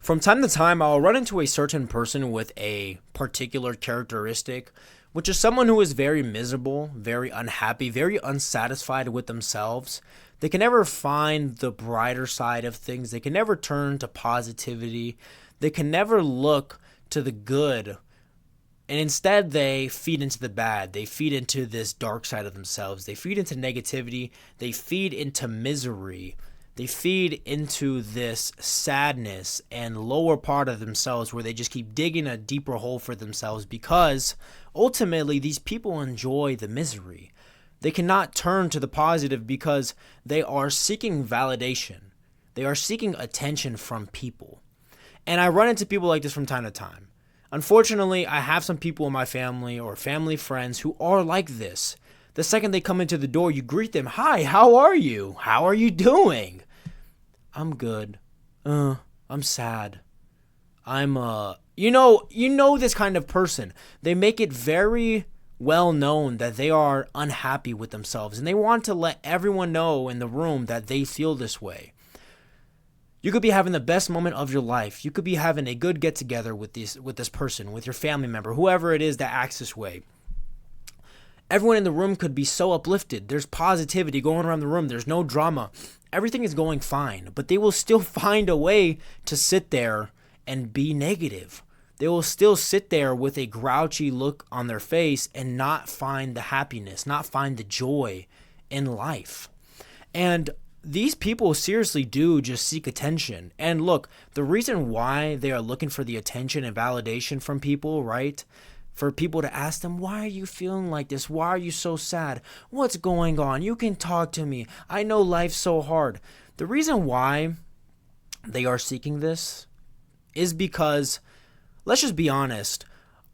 From time to time, I'll run into a certain person with a particular characteristic, which is someone who is very miserable, very unhappy, very unsatisfied with themselves. They can never find the brighter side of things. They can never turn to positivity. They can never look to the good. And instead, they feed into the bad. They feed into this dark side of themselves. They feed into negativity. They feed into misery. They feed into this sadness and lower part of themselves where they just keep digging a deeper hole for themselves because ultimately these people enjoy the misery. They cannot turn to the positive because they are seeking validation. They are seeking attention from people. And I run into people like this from time to time. Unfortunately, I have some people in my family or family friends who are like this. The second they come into the door, you greet them. Hi, how are you? How are you doing? I'm good. I'm sad. I'm you know this kind of person. They make it very well known that they are unhappy with themselves and they want to let everyone know in the room that they feel this way. You could be having the best moment of your life. You could be having a good get together with this person, with your family member, whoever it is that acts this way. Everyone in the room could be so uplifted. There's positivity going around the room. There's no drama. Everything is going fine, but they will still find a way to sit there and be negative. They will still sit there with a grouchy look on their face and not find the happiness, not find the joy in life. And these people seriously do just seek attention. And look, the reason why they are looking for the attention and validation from people, right? For people to ask them, why are you feeling like this? Why are you so sad? What's going on? You can talk to me. I know life's so hard. The reason why they are seeking this is because, let's just be honest,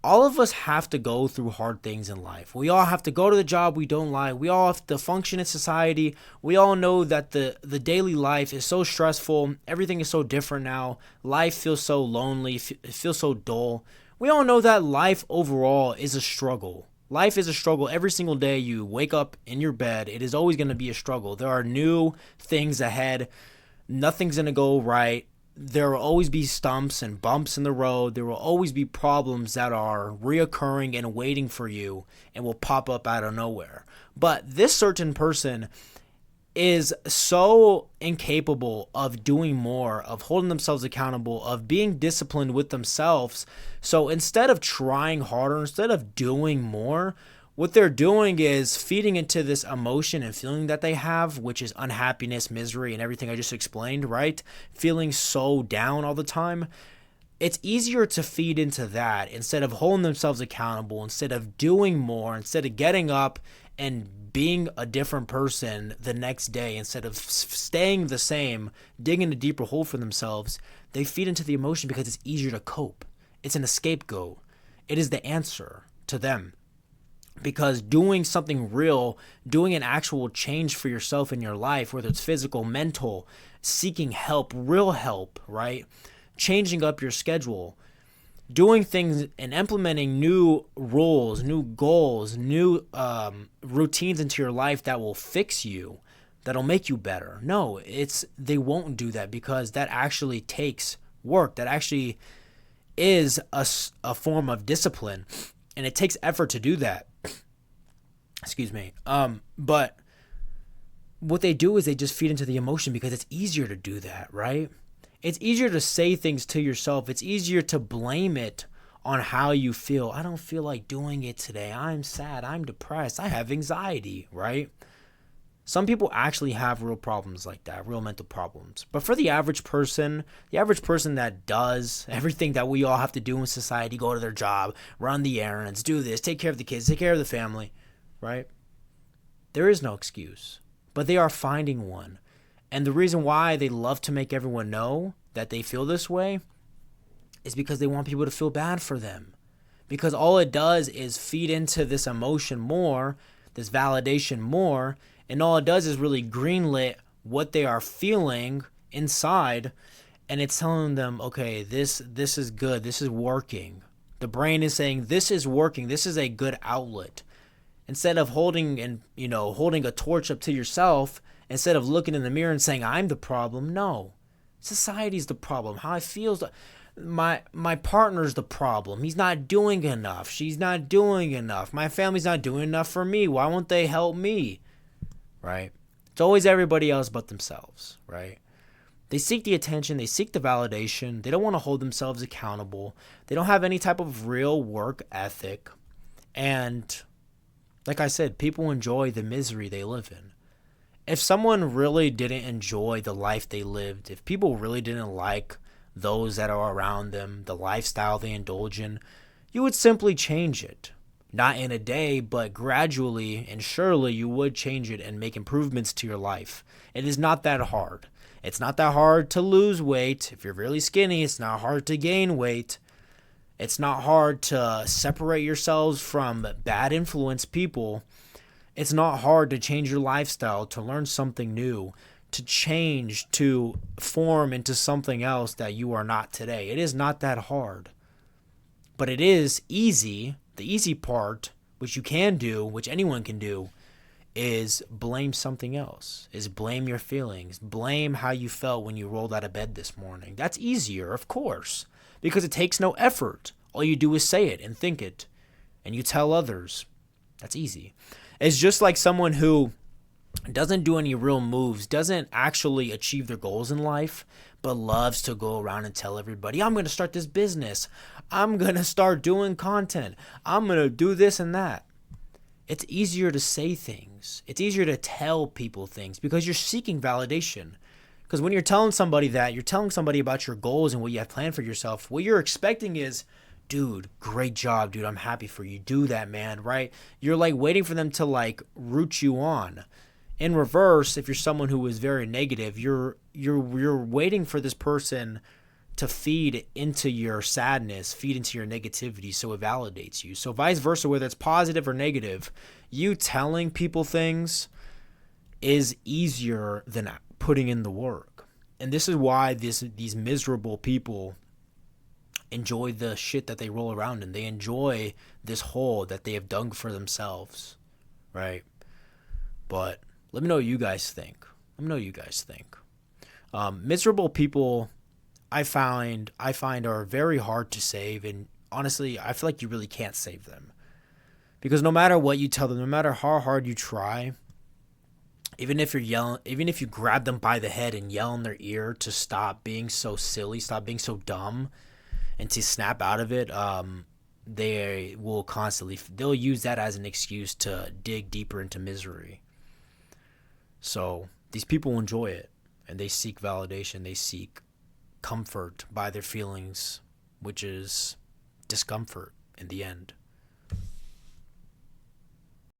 all of us have to go through hard things in life. We all have to go to the job we don't like. We all have to function in society. We all know that the daily life is so stressful. Everything is so different now. Life feels so lonely. It feels so dull. We all know that life overall is a struggle. Life is a struggle. Every single day you wake up in your bed, it is always going to be a struggle. There are new things ahead. Nothing's going to go right. There will always be stumps and bumps in the road. There will always be problems that are reoccurring and waiting for you and will pop up out of nowhere. But this certain person is so incapable of doing more, of holding themselves accountable, of being disciplined with themselves. So instead of trying harder, instead of doing more, what they're doing is feeding into this emotion and feeling that they have, which is unhappiness, misery, and everything I just explained, right? Feeling so down all the time. It's easier to feed into that instead of holding themselves accountable, instead of doing more, instead of getting up and being a different person the next day, instead of staying the same, digging a deeper hole for themselves. They feed into the emotion because it's easier to cope. It's an scapegoat. It is the answer to them. Because doing something real, doing an actual change for yourself in your life, whether it's physical, mental, seeking help, real help, right? Changing up your schedule, doing things and implementing new rules, new goals, new routines into your life that will fix you, that'll make you better. No, they won't do that because that actually takes work. That actually is a form of discipline, and it takes effort to do that. Excuse me. But what they do is they just feed into the emotion because it's easier to do that, right? It's easier to say things to yourself. It's easier to blame it on how you feel. I don't feel like doing it today. I'm sad. I'm depressed. I have anxiety, right? Some people actually have real problems like that, real mental problems. But for the average person that does everything that we all have to do in society, go to their job, run the errands, do this, take care of the kids, take care of the family, right? There is no excuse, but they are finding one. And the reason why they love to make everyone know that they feel this way is because they want people to feel bad for them. Because all it does is feed into this emotion more, this validation more, and all it does is really greenlit what they are feeling inside, and it's telling them, okay, this is good, this is working. The brain is saying this is working, this is a good outlet. Instead of holding a torch up to yourself, instead of looking in the mirror and saying I'm the problem, no. Society's the problem. How I feel is my partner's the problem. He's not doing enough. She's not doing enough. My family's not doing enough for me. Why won't they help me? Right? It's always everybody else but themselves, right? They seek the attention, they seek the validation, they don't want to hold themselves accountable, they don't have any type of real work ethic, and like I said, people enjoy the misery they live in. If someone really didn't enjoy the life they lived, if people really didn't like those that are around them, the lifestyle they indulge in, you would simply change it. Not in a day, but gradually and surely you would change it and make improvements to your life. It is not that hard. It's not that hard to lose weight. If you're really skinny, it's not hard to gain weight. It's not hard to separate yourselves from bad influence people. It's not hard to change your lifestyle, to learn something new, to change, to form into something else that you are not today. It is not that hard. But it is easy. The easy part, which you can do, which anyone can do, is blame something else, is blame your feelings, blame how you felt when you rolled out of bed this morning. That's easier, of course, because it takes no effort. All you do is say it and think it, and you tell others. That's easy. It's just like someone who doesn't do any real moves, doesn't actually achieve their goals in life, but loves to go around and tell everybody, I'm going to start this business. I'm going to start doing content. I'm going to do this and that. It's easier to say things. It's easier to tell people things because you're seeking validation. Because when you're telling somebody that, you're telling somebody about your goals and what you have planned for yourself, what you're expecting is, dude, great job, dude. I'm happy for you. Do that, man, right? You're like waiting for them to like root you on. In reverse, if you're someone who is very negative, you're waiting for this person to feed into your sadness, feed into your negativity, so it validates you. So vice versa, whether it's positive or negative, you telling people things is easier than putting in the work. And this is why these miserable people enjoy the shit that they roll around in. They enjoy this hole that they have dug for themselves, right? But let me know what you guys think. Miserable people, I find are very hard to save, and honestly, I feel like you really can't save them. Because no matter what you tell them, no matter how hard you try, even if you grab them by the head and yell in their ear to stop being so silly, stop being so dumb, and to snap out of it, they'll use that as an excuse to dig deeper into misery. So these people enjoy it, and they seek validation, they seek comfort by their feelings, which is discomfort in the end.